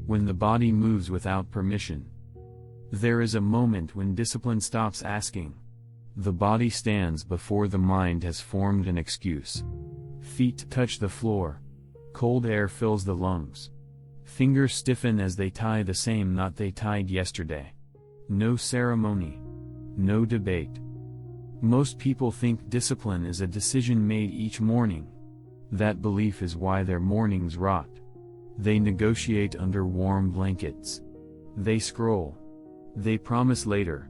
when the body moves without permission. There is a moment when discipline stops asking. The body stands before the mind has formed an excuse. Feet touch the floor. Cold air fills the lungs. Fingers stiffen as they tie the same knot they tied yesterday. No ceremony. No debate. Most people think discipline is a decision made each morning. That belief is why their mornings rot. They negotiate under warm blankets. They scroll. They promise later.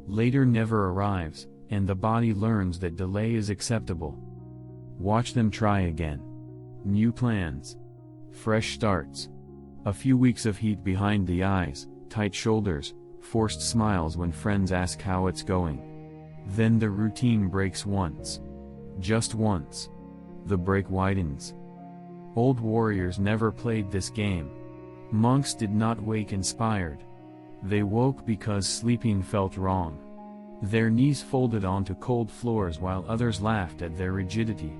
Later never arrives, and the body learns that delay is acceptable. Watch them try again. New plans. Fresh starts. A few weeks of heat behind the eyes, tight shoulders, forced smiles when friends ask how it's going. Then the routine breaks once. Just once. The break widens. Old warriors never played this game. Monks did not wake inspired. They woke because sleeping felt wrong. Their knees folded onto cold floors while others laughed at their rigidity.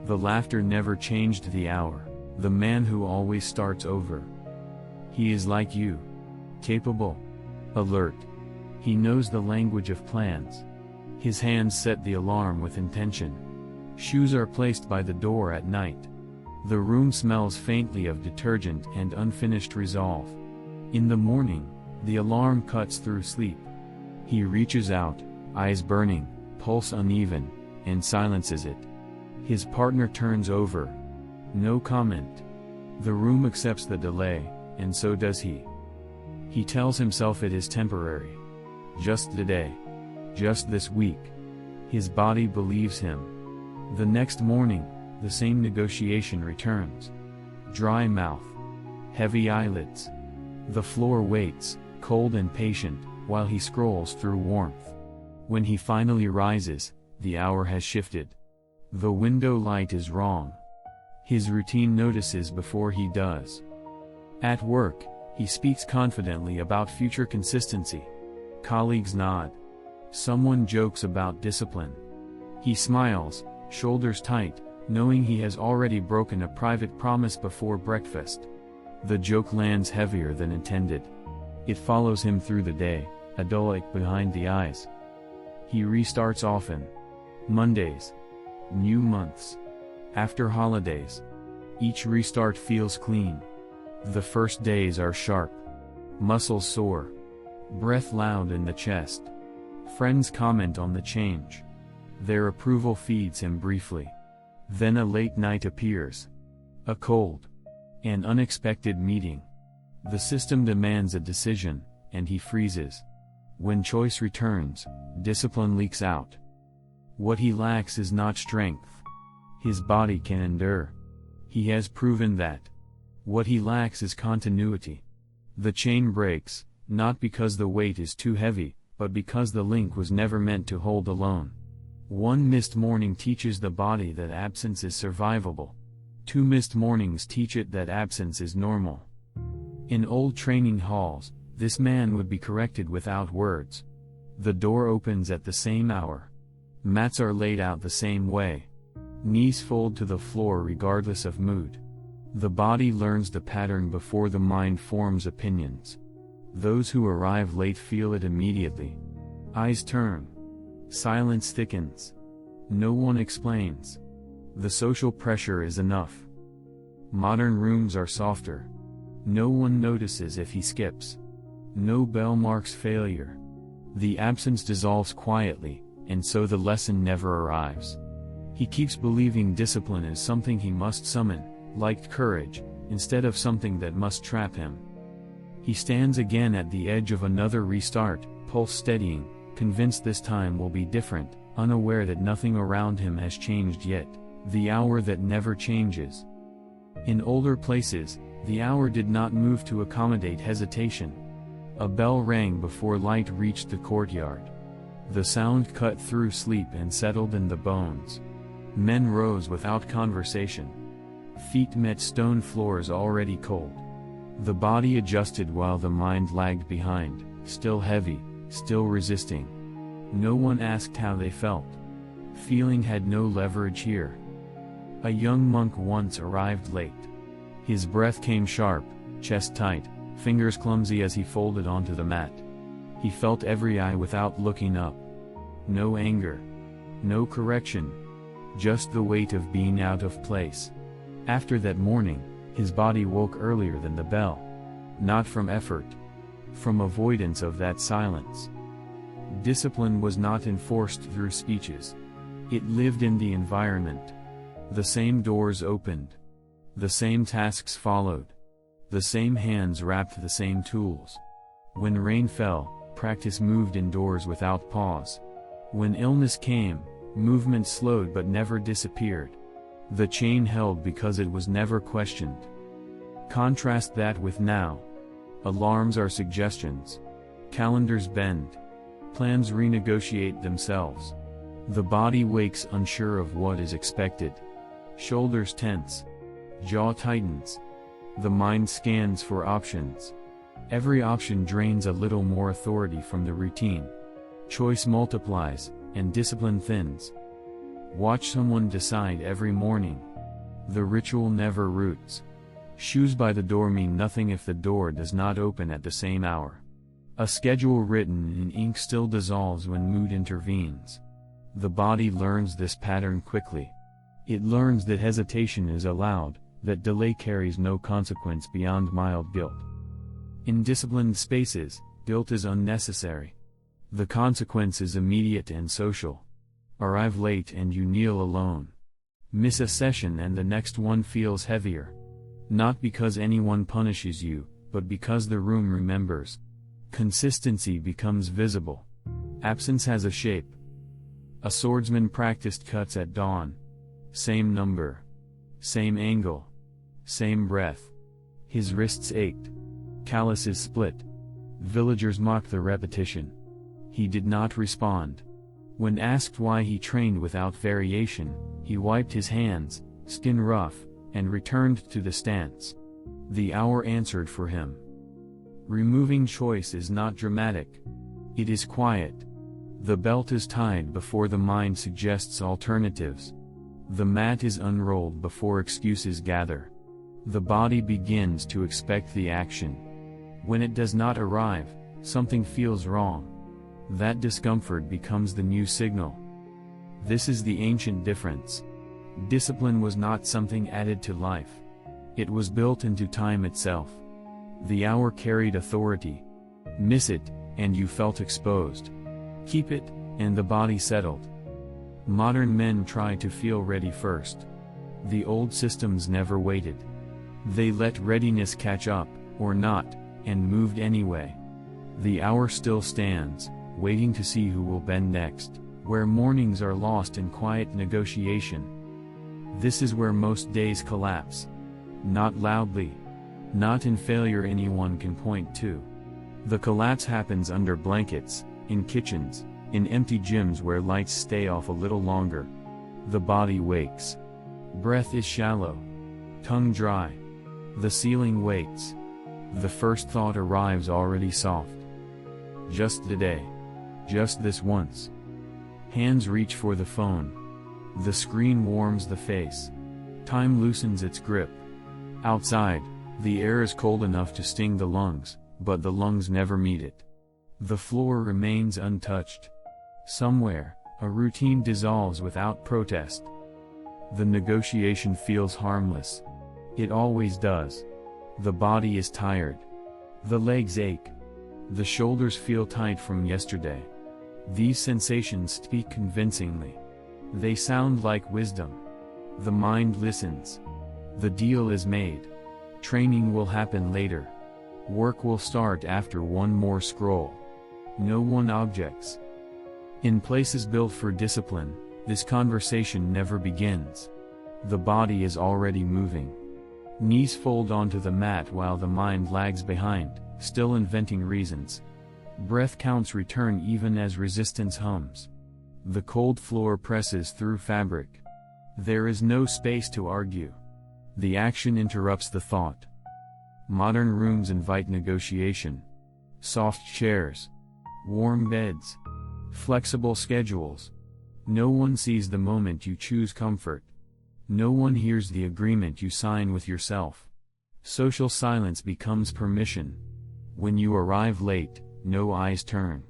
The laughter never changed the hour. The man who always starts over. He is like you. Capable. Alert. He knows the language of plans. His hands set the alarm with intention. Shoes are placed by the door at night. The room smells faintly of detergent and unfinished resolve. In the morning, the alarm cuts through sleep. He reaches out, eyes burning, pulse uneven, and silences it. His partner turns over. No comment. The room accepts the delay, and so does he. He tells himself it is temporary. Just today. Just this week. His body believes him. The next morning, the same negotiation returns. Dry mouth. Heavy eyelids. The floor waits, cold and patient, while he scrolls through warmth. When he finally rises, the hour has shifted. The window light is wrong. His routine notices before he does. At work, he speaks confidently about future consistency. Colleagues nod. Someone jokes about discipline. He smiles, shoulders tight, knowing he has already broken a private promise before breakfast. The joke lands heavier than intended. It follows him through the day, a dull ache behind the eyes. He restarts often. Mondays. New months. After holidays. Each restart feels clean. The first days are sharp. Muscles sore. Breath loud in the chest. Friends comment on the change. Their approval feeds him briefly. Then a late night appears. A cold. An unexpected meeting. The system demands a decision, and he freezes. When choice returns, discipline leaks out. What he lacks is not strength. His body can endure. He has proven that. What he lacks is continuity. The chain breaks, not because the weight is too heavy, but because the link was never meant to hold alone. One missed morning teaches the body that absence is survivable. 2 missed mornings teach it that absence is normal. In old training halls, this man would be corrected without words. The door opens at the same hour. Mats are laid out the same way. Knees fold to the floor regardless of mood. The body learns the pattern before the mind forms opinions. Those who arrive late feel it immediately. Eyes turn. Silence thickens. No one explains. The social pressure is enough. Modern rooms are softer. No one notices if he skips. No bell marks failure. The absence dissolves quietly, and so the lesson never arrives. He keeps believing discipline is something he must summon, like courage, instead of something that must trap him. He stands again at the edge of another restart, pulse steadying, convinced this time will be different, unaware that nothing around him has changed yet, the hour that never changes. In older places, the hour did not move to accommodate hesitation. A bell rang before light reached the courtyard. The sound cut through sleep and settled in the bones. Men rose without conversation. Feet met stone floors already cold. The body adjusted while the mind lagged behind, still heavy, still resisting. No one asked how they felt. Feeling had no leverage here. A young monk once arrived late. His breath came sharp, chest tight, fingers clumsy as he folded onto the mat. He felt every eye without looking up. No anger. No correction. Just the weight of being out of place. After that morning, his body woke earlier than the bell. Not from effort. From avoidance of that silence. Discipline was not enforced through speeches. It lived in the environment. The same doors opened. The same tasks followed. The same hands wrapped the same tools. When rain fell, practice moved indoors without pause. When illness came, movement slowed but never disappeared. The chain held because it was never questioned. Contrast that with now. Alarms are suggestions. Calendars bend. Plans renegotiate themselves. The body wakes unsure of what is expected. Shoulders tense. Jaw tightens. The mind scans for options. Every option drains a little more authority from the routine. Choice multiplies, and discipline thins. Watch someone decide every morning. The ritual never roots. Shoes by the door mean nothing if the door does not open at the same hour. A schedule written in ink still dissolves when mood intervenes. The body learns this pattern quickly. It learns that hesitation is allowed, that delay carries no consequence beyond mild guilt. In disciplined spaces, guilt is unnecessary. The consequence is immediate and social. Arrive late and you kneel alone. Miss a session and the next one feels heavier. Not because anyone punishes you, but because the room remembers. Consistency becomes visible. Absence has a shape. A swordsman practiced cuts at dawn. Same number. Same angle. Same breath. His wrists ached. Calluses split. Villagers mocked the repetition. He did not respond. When asked why he trained without variation, he wiped his hands, skin rough, and returned to the stance. The hour answered for him. Removing choice is not dramatic. It is quiet. The belt is tied before the mind suggests alternatives. The mat is unrolled before excuses gather. The body begins to expect the action. When it does not arrive, something feels wrong. That discomfort becomes the new signal. This is the ancient difference. Discipline was not something added to life. It was built into time itself. The hour carried authority. Miss it, and you felt exposed. Keep it, and the body settled. Modern men try to feel ready first. The old systems never waited. They let readiness catch up, or not, and moved anyway. The hour still stands, waiting to see who will bend next, where mornings are lost in quiet negotiation. This is where most days collapse. Not loudly. Not in failure anyone can point to. The collapse happens under blankets, in kitchens, in empty gyms where lights stay off a little longer. The body wakes. Breath is shallow. Tongue dry. The ceiling waits. The first thought arrives already soft. Just today. Just this once. Hands reach for the phone. The screen warms the face. Time loosens its grip. Outside, the air is cold enough to sting the lungs, but the lungs never meet it. The floor remains untouched. Somewhere, a routine dissolves without protest. The negotiation feels harmless. It always does. The body is tired. The legs ache. The shoulders feel tight from yesterday. These sensations speak convincingly. They sound like wisdom. The mind listens. The deal is made. Training will happen later. Work will start after one more scroll. No one objects. In places built for discipline, this conversation never begins. The body is already moving. Knees fold onto the mat while the mind lags behind, still inventing reasons. Breath counts return even as resistance hums. The cold floor presses through fabric. There is no space to argue. The action interrupts the thought. Modern rooms invite negotiation. Soft chairs. Warm beds. Flexible schedules. No one sees the moment you choose comfort. No one hears the agreement you sign with yourself. Social silence becomes permission. When you arrive late, no eyes turn.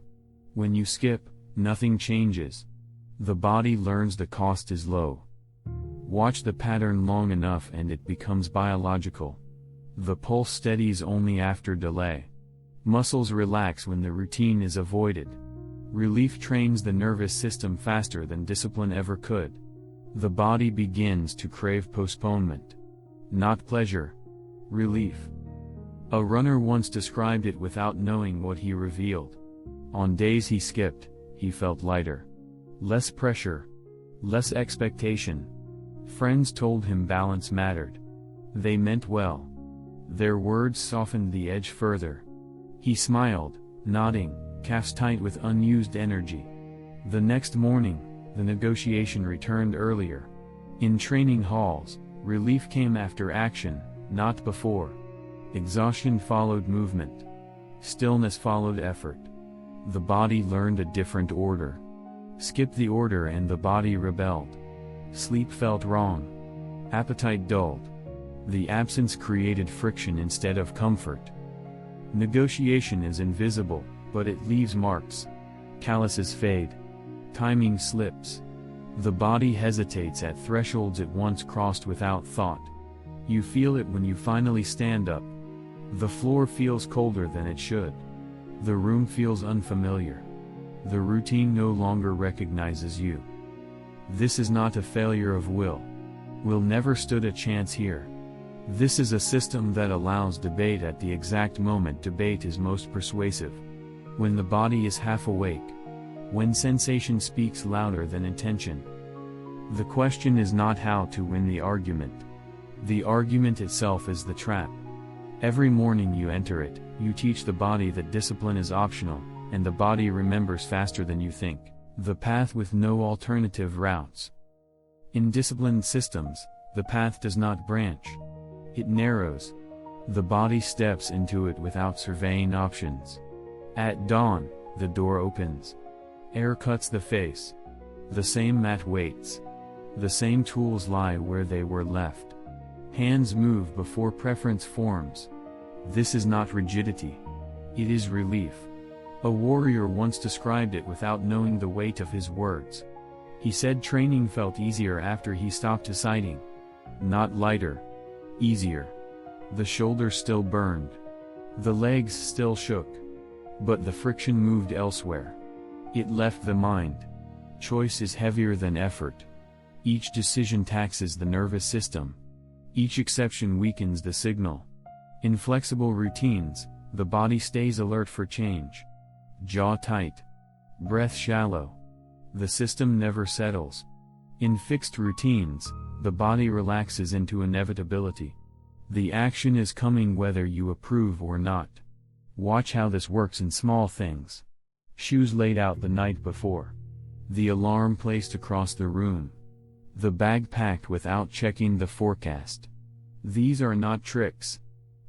When you skip, nothing changes. The body learns the cost is low. Watch the pattern long enough and it becomes biological. The pulse steadies only after delay. Muscles relax when the routine is avoided. Relief trains the nervous system faster than discipline ever could. The body begins to crave postponement. Not pleasure. Relief. A runner once described it without knowing what he revealed. On days he skipped, he felt lighter. Less pressure. Less expectation. Friends told him balance mattered. They meant well. Their words softened the edge further. He smiled, nodding, calves tight with unused energy. The next morning, the negotiation returned earlier. In training halls, relief came after action, not before. Exhaustion followed movement. Stillness followed effort. The body learned a different order. Skip the order and the body rebelled. Sleep felt wrong. Appetite dulled. The absence created friction instead of comfort. Negotiation is invisible, but it leaves marks. Calluses fade. Timing slips. The body hesitates at thresholds it once crossed without thought. You feel it when you finally stand up. The floor feels colder than it should. The room feels unfamiliar. The routine no longer recognizes you. This is not a failure of will. Will never stood a chance here. This is a system that allows debate at the exact moment debate is most persuasive. When the body is half awake. When sensation speaks louder than intention. The question is not how to win the argument. The argument itself is the trap. Every morning you enter it, you teach the body that discipline is optional, and the body remembers faster than you think. The path with no alternative routes. In disciplined systems, the path does not branch. It narrows. The body steps into it without surveying options. At dawn, the door opens. Air cuts the face. The same mat waits. The same tools lie where they were left. Hands move before preference forms. This is not rigidity. It is relief. A warrior once described it without knowing the weight of his words. He said training felt easier after he stopped deciding. Not lighter. Easier. The shoulders still burned. The legs still shook. But the friction moved elsewhere. It left the mind. Choice is heavier than effort. Each decision taxes the nervous system. Each exception weakens the signal. In flexible routines, the body stays alert for change. Jaw tight. Breath shallow. The system never settles. In fixed routines, the body relaxes into inevitability. The action is coming whether you approve or not. Watch how this works in small things. Shoes laid out the night before. The alarm placed across the room. The bag packed without checking the forecast. These are not tricks.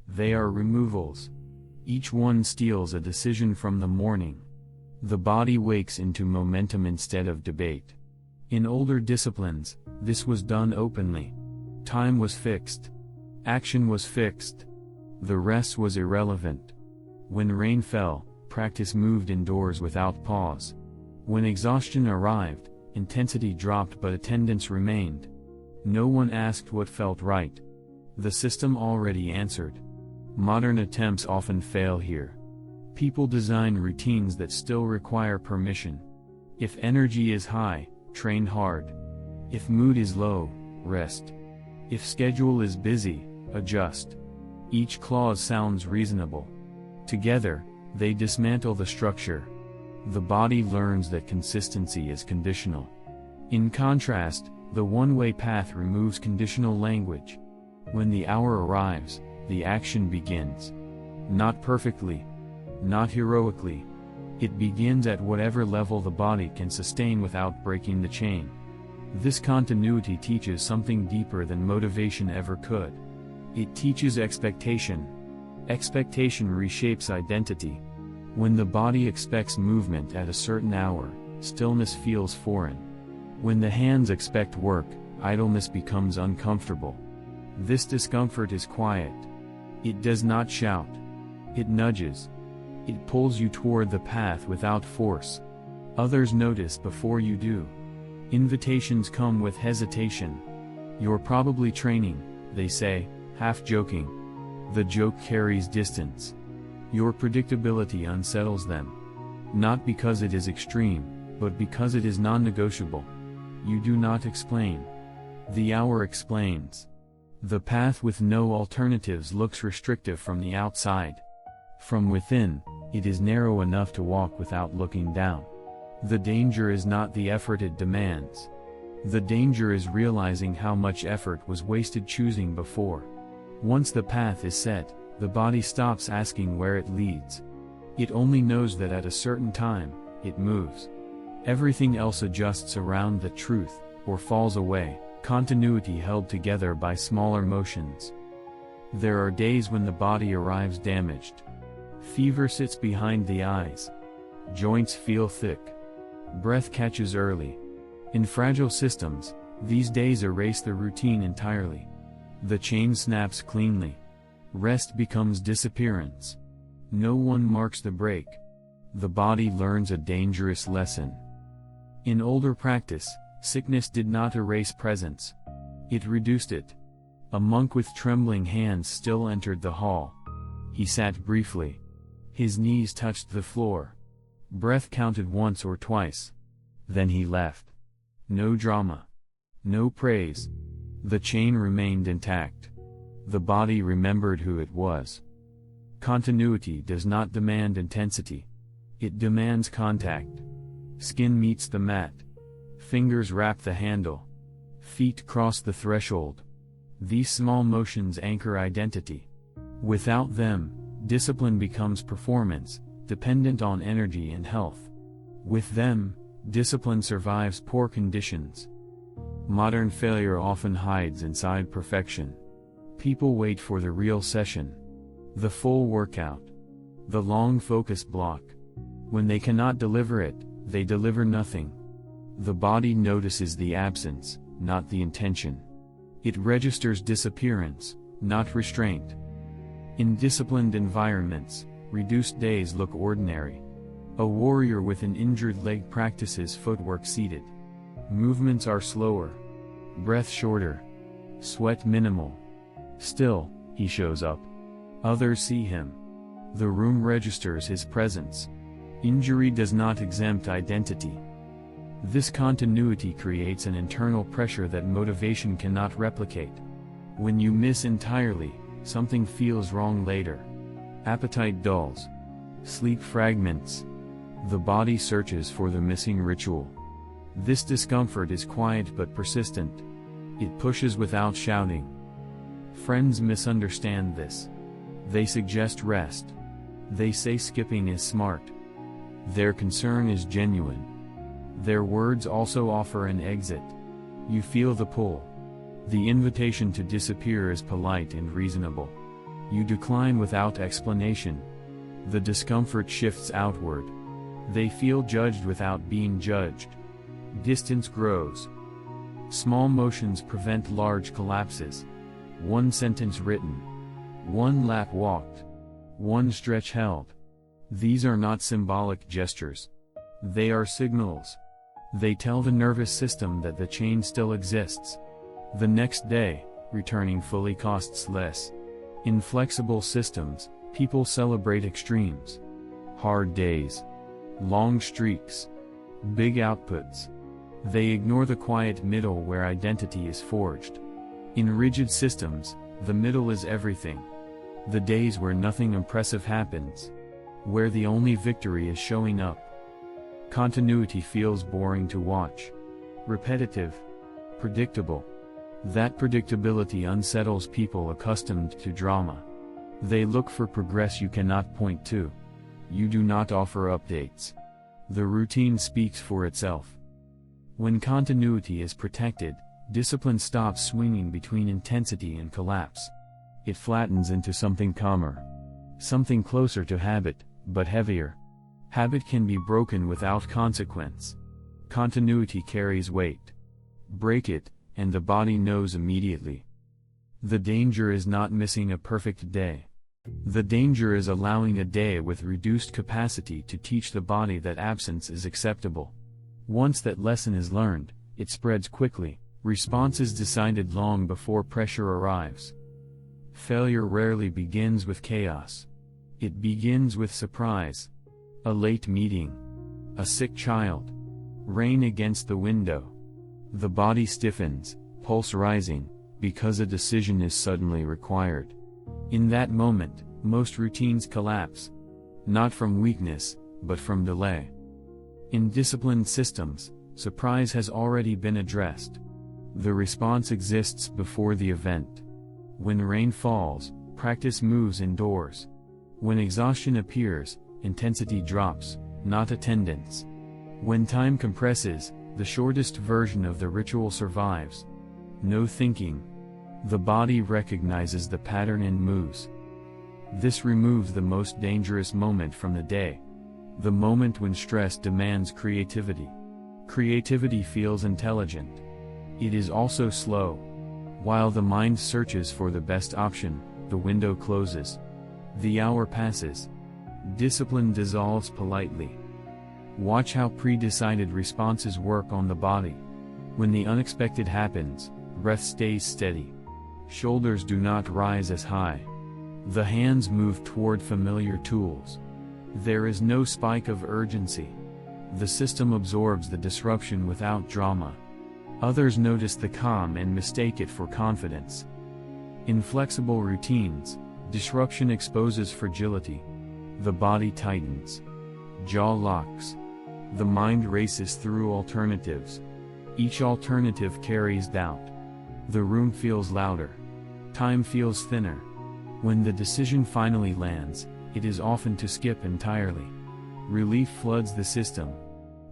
They are removals. Each one steals a decision from the morning. The body wakes into momentum instead of debate. In older disciplines, this was done openly. Time was fixed. Action was fixed. The rest was irrelevant. When rain fell, practice moved indoors without pause. When exhaustion arrived, intensity dropped but attendance remained. No one asked what felt right. The system already answered. Modern attempts often fail here. People design routines that still require permission. If energy is high, train hard. If mood is low, rest. If schedule is busy, adjust. Each clause sounds reasonable. Together, they dismantle the structure. The body learns that consistency is conditional. In contrast, the one-way path removes conditional language. When the hour arrives, the action begins. Not perfectly. Not heroically. It begins at whatever level the body can sustain without breaking the chain. This continuity teaches something deeper than motivation ever could. It teaches expectation. Expectation reshapes identity. When the body expects movement at a certain hour, stillness feels foreign. When the hands expect work, idleness becomes uncomfortable. This discomfort is quiet. It does not shout. It nudges. It pulls you toward the path without force. Others notice before you do. Invitations come with hesitation. You're probably training, they say, half joking. The joke carries distance. Your predictability unsettles them. Not because it is extreme, but because it is non-negotiable. You do not explain. The hour explains. The path with no alternatives looks restrictive from the outside. From within, it is narrow enough to walk without looking down. The danger is not the effort it demands. The danger is realizing how much effort was wasted choosing before. Once the path is set, the body stops asking where it leads. It only knows that at a certain time, it moves. Everything else adjusts around the truth, or falls away, continuity held together by smaller motions. There are days when the body arrives damaged. Fever sits behind the eyes. Joints feel thick. Breath catches early. In fragile systems, these days erase the routine entirely. The chain snaps cleanly. Rest becomes disappearance. No one marks the break. The body learns a dangerous lesson. In older practice, sickness did not erase presence. It reduced it. A monk with trembling hands still entered the hall. He sat briefly. His knees touched the floor. Breath counted once or twice. Then he left. No drama. No praise. The chain remained intact. The body remembered who it was. Continuity does not demand intensity. It demands contact. Skin meets the mat. Fingers wrap the handle. Feet cross the threshold. These small motions anchor identity. Without them, discipline becomes performance, dependent on energy and health. With them, discipline survives poor conditions. Modern failure often hides inside perfection. People wait for the real session. The full workout. The long focus block. When they cannot deliver it, they deliver nothing. The body notices the absence, not the intention. It registers disappearance, not restraint. In disciplined environments, reduced days look ordinary. A warrior with an injured leg practices footwork seated. Movements are slower. Breath shorter. Sweat minimal. Still, he shows up. Others see him. The room registers his presence. Injury does not exempt identity. This continuity creates an internal pressure that motivation cannot replicate. When you miss entirely, something feels wrong later. Appetite dulls. Sleep fragments. The body searches for the missing ritual. This discomfort is quiet but persistent. It pushes without shouting. Friends misunderstand this. They suggest rest. They say skipping is smart. Their concern is genuine. Their words also offer an exit. You feel the pull. The invitation to disappear is polite and reasonable. You decline without explanation. The discomfort shifts outward. They feel judged without being judged. Distance grows. Small motions prevent large collapses. One sentence written. One lap walked. One stretch held. These are not symbolic gestures. They are signals. They tell the nervous system that the chain still exists. The next day, returning fully costs less. In flexible systems, people celebrate extremes. Hard days. Long streaks. Big outputs. They ignore the quiet middle where identity is forged. In rigid systems, the middle is everything. The days where nothing impressive happens. Where the only victory is showing up. Continuity feels boring to watch. Repetitive. Predictable. That predictability unsettles people accustomed to drama. They look for progress you cannot point to. You do not offer updates. The routine speaks for itself. When continuity is protected, discipline stops swinging between intensity and collapse. It flattens into something calmer. Something closer to habit, but heavier. Habit can be broken without consequence. Continuity carries weight. Break it, and the body knows immediately. The danger is not missing a perfect day. The danger is allowing a day with reduced capacity to teach the body that absence is acceptable. Once that lesson is learned, it spreads quickly. Response is decided long before pressure arrives. Failure rarely begins with chaos. It begins with surprise. A late meeting. A sick child. Rain against the window. The body stiffens, pulse rising, because a decision is suddenly required. In that moment, most routines collapse. Not from weakness, but from delay. In disciplined systems, surprise has already been addressed. The response exists before the event. When rain falls, practice moves indoors. When exhaustion appears, intensity drops, not attendance. When time compresses, the shortest version of the ritual survives. No thinking. The body recognizes the pattern and moves. This removes the most dangerous moment from the day. The moment when stress demands creativity. Creativity feels intelligent. It is also slow. While the mind searches for the best option, the window closes. The hour passes. Discipline dissolves politely. Watch how pre-decided responses work on the body. When the unexpected happens, breath stays steady. Shoulders do not rise as high. The hands move toward familiar tools. There is no spike of urgency. The system absorbs the disruption without drama. Others notice the calm and mistake it for confidence. In flexible routines, disruption exposes fragility. The body tightens. Jaw locks. The mind races through alternatives. Each alternative carries doubt. The room feels louder. Time feels thinner. When the decision finally lands, it is often to skip entirely. Relief floods the system.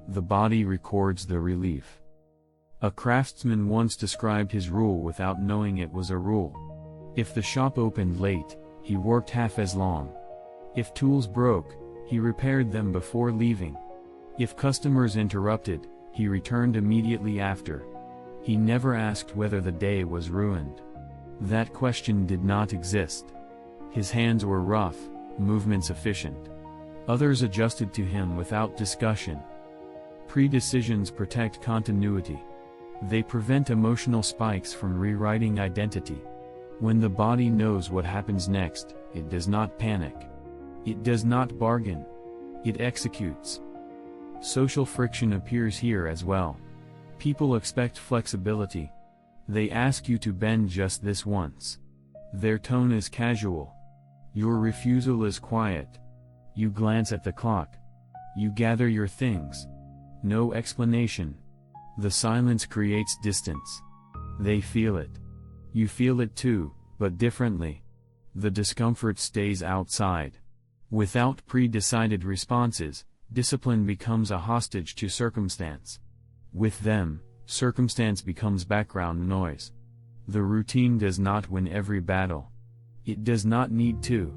The body records the relief. A craftsman once described his rule without knowing it was a rule. If the shop opened late, he worked half as long. If tools broke, he repaired them before leaving. If customers interrupted, he returned immediately after. He never asked whether the day was ruined. That question did not exist. His hands were rough, movements efficient. Others adjusted to him without discussion. Pre-decisions protect continuity. They prevent emotional spikes from rewriting identity. When the body knows what happens next, it does not panic. It does not bargain. It executes. Social friction appears here as well. People expect flexibility. They ask you to bend just this once. Their tone is casual. Your refusal is quiet. You glance at the clock. You gather your things. No explanation. The silence creates distance. They feel it. You feel it too, but differently. The discomfort stays outside. Without pre-decided responses, discipline becomes a hostage to circumstance. With them, circumstance becomes background noise. The routine does not win every battle. It does not need to.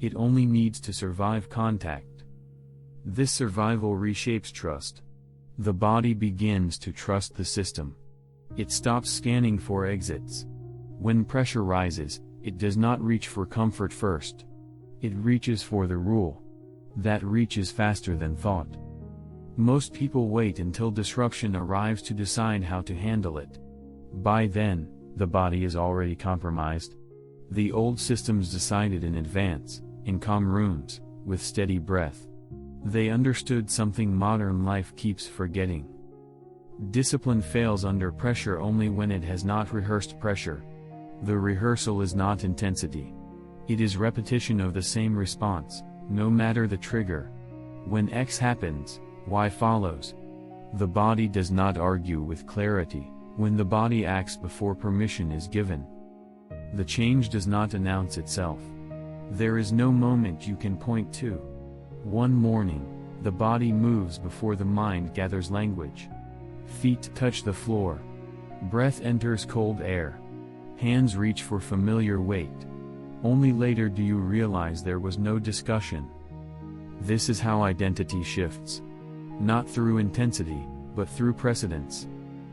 It only needs to survive contact. This survival reshapes trust. The body begins to trust the system. It stops scanning for exits. When pressure rises, it does not reach for comfort first. It reaches for the rule. That reaches faster than thought. Most people wait until disruption arrives to decide how to handle it. By then, the body is already compromised. The old systems decided in advance, in calm rooms, with steady breath. They understood something modern life keeps forgetting. Discipline fails under pressure only when it has not rehearsed pressure. The rehearsal is not intensity. It is repetition of the same response, no matter the trigger. When X happens, Y follows. The body does not argue with clarity, when the body acts before permission is given. The change does not announce itself. There is no moment you can point to. One morning, the body moves before the mind gathers language. Feet touch the floor. Breath enters cold air. Hands reach for familiar weight. Only later do you realize there was no discussion. This is how identity shifts. Not through intensity, but through precedence.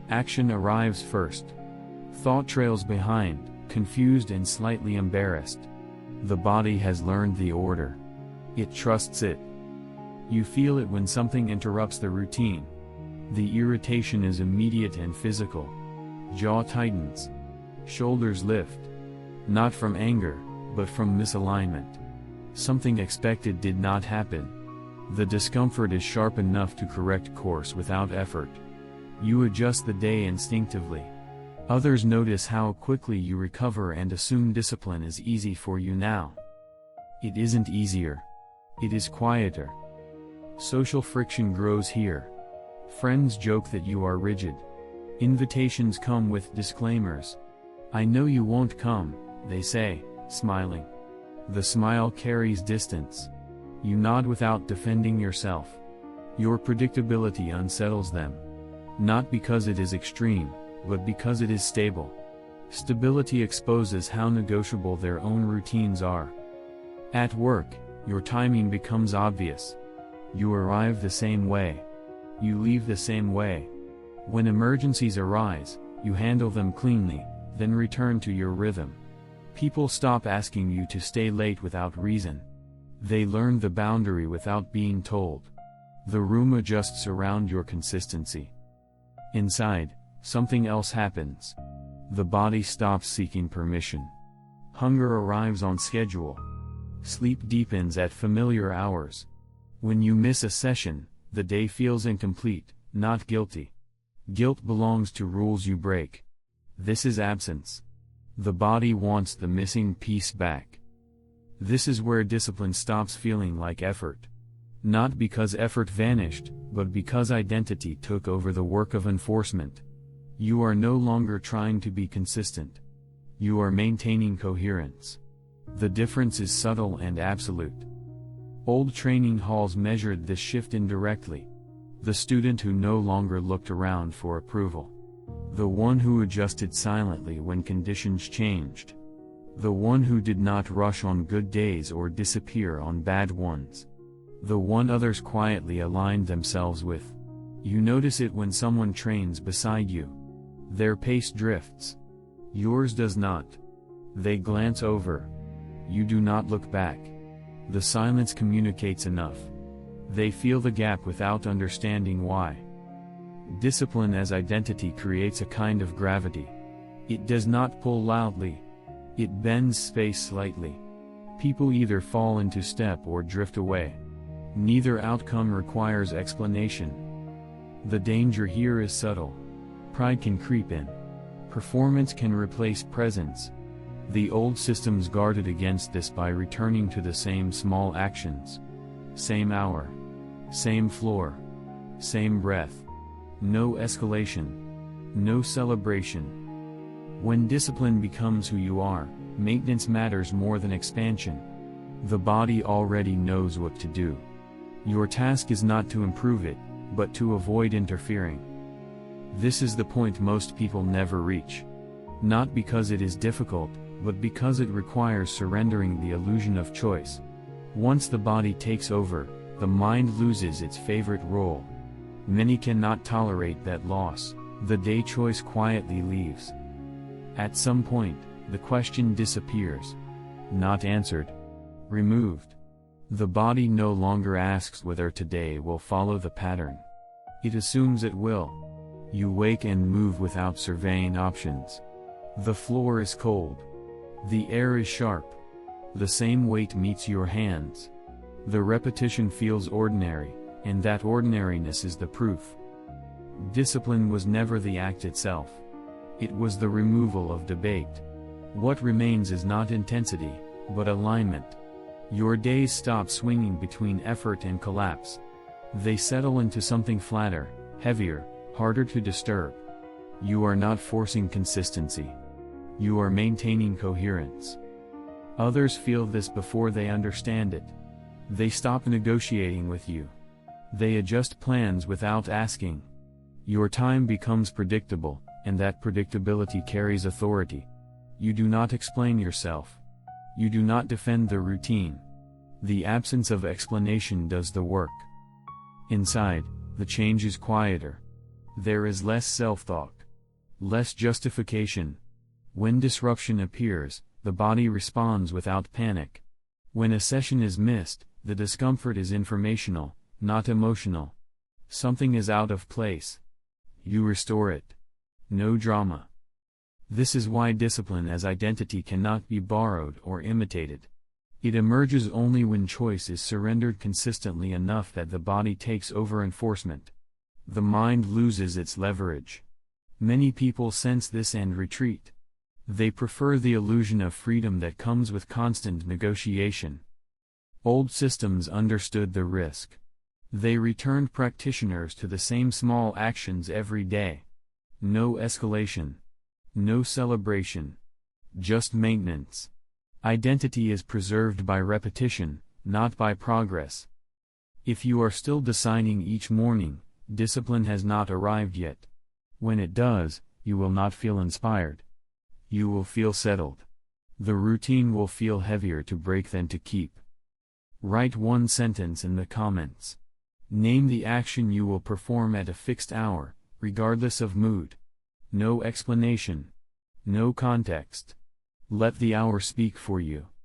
Action arrives first. Thought trails behind, confused and slightly embarrassed. The body has learned the order. It trusts it. You feel it when something interrupts the routine. The irritation is immediate and physical. Jaw tightens. Shoulders lift. Not from anger, but from misalignment. Something expected did not happen. The discomfort is sharp enough to correct course without effort. You adjust the day instinctively. Others notice how quickly you recover and assume discipline is easy for you now. It isn't easier. It is quieter. Social friction grows here. Friends joke that you are rigid. Invitations come with disclaimers. "I know you won't come," they say, smiling. The smile carries distance. You nod without defending yourself. Your predictability unsettles them. Not because it is extreme, but because it is stable. Stability exposes how negotiable their own routines are. At work, your timing becomes obvious. You arrive the same way. You leave the same way. When emergencies arise, you handle them cleanly, then return to your rhythm. People stop asking you to stay late without reason. They learn the boundary without being told. The room adjusts around your consistency. Inside, something else happens. The body stops seeking permission. Hunger arrives on schedule. Sleep deepens at familiar hours. When you miss a session, the day feels incomplete, not guilty. Guilt belongs to rules you break. This is absence. The body wants the missing piece back. This is where discipline stops feeling like effort. Not because effort vanished, but because identity took over the work of enforcement. You are no longer trying to be consistent. You are maintaining coherence. The difference is subtle and absolute. Old training halls measured this shift indirectly. The student who no longer looked around for approval. The one who adjusted silently when conditions changed. The one who did not rush on good days or disappear on bad ones. The one others quietly aligned themselves with. You notice it when someone trains beside you. Their pace drifts. Yours does not. They glance over. You do not look back. The silence communicates enough. They feel the gap without understanding why. Discipline as identity creates a kind of gravity. It does not pull loudly. It bends space slightly. People either fall into step or drift away. Neither outcome requires explanation. The danger here is subtle. Pride can creep in. Performance can replace presence. The old systems guarded against this by returning to the same small actions. Same hour. Same floor. Same breath. No escalation. No celebration. When discipline becomes who you are, maintenance matters more than expansion. The body already knows what to do. Your task is not to improve it, but to avoid interfering. This is the point most people never reach. Not because it is difficult, but because it requires surrendering the illusion of choice. Once the body takes over, the mind loses its favorite role. Many cannot tolerate that loss. The day choice quietly leaves. At some point, the question disappears. Not answered. Removed. The body no longer asks whether today will follow the pattern. It assumes it will. You wake and move without surveying options. The floor is cold. The air is sharp. The same weight meets your hands. The repetition feels ordinary, and that ordinariness is the proof. Discipline was never the act itself. It was the removal of debate. What remains is not intensity, but alignment. Your days stop swinging between effort and collapse. They settle into something flatter, heavier, harder to disturb. You are not forcing consistency. You are maintaining coherence. Others feel this before they understand it. They stop negotiating with you. They adjust plans without asking. Your time becomes predictable, and that predictability carries authority. You do not explain yourself. You do not defend the routine. The absence of explanation does the work. Inside, the change is quieter. There is less self-talk. Less justification. When disruption appears, the body responds without panic. When a session is missed, the discomfort is informational, not emotional. Something is out of place. You restore it. No drama. This is why discipline as identity cannot be borrowed or imitated. It emerges only when choice is surrendered consistently enough that the body takes over enforcement. The mind loses its leverage. Many people sense this and retreat. They prefer the illusion of freedom that comes with constant negotiation. Old systems understood the risk. They returned practitioners to the same small actions every day. No escalation. No celebration. Just maintenance. Identity is preserved by repetition, not by progress. If you are still deciding each morning, discipline has not arrived yet. When it does, you will not feel inspired. You will feel settled. The routine will feel heavier to break than to keep. Write one sentence in the comments. Name the action you will perform at a fixed hour, regardless of mood. No explanation. No context. Let the hour speak for you.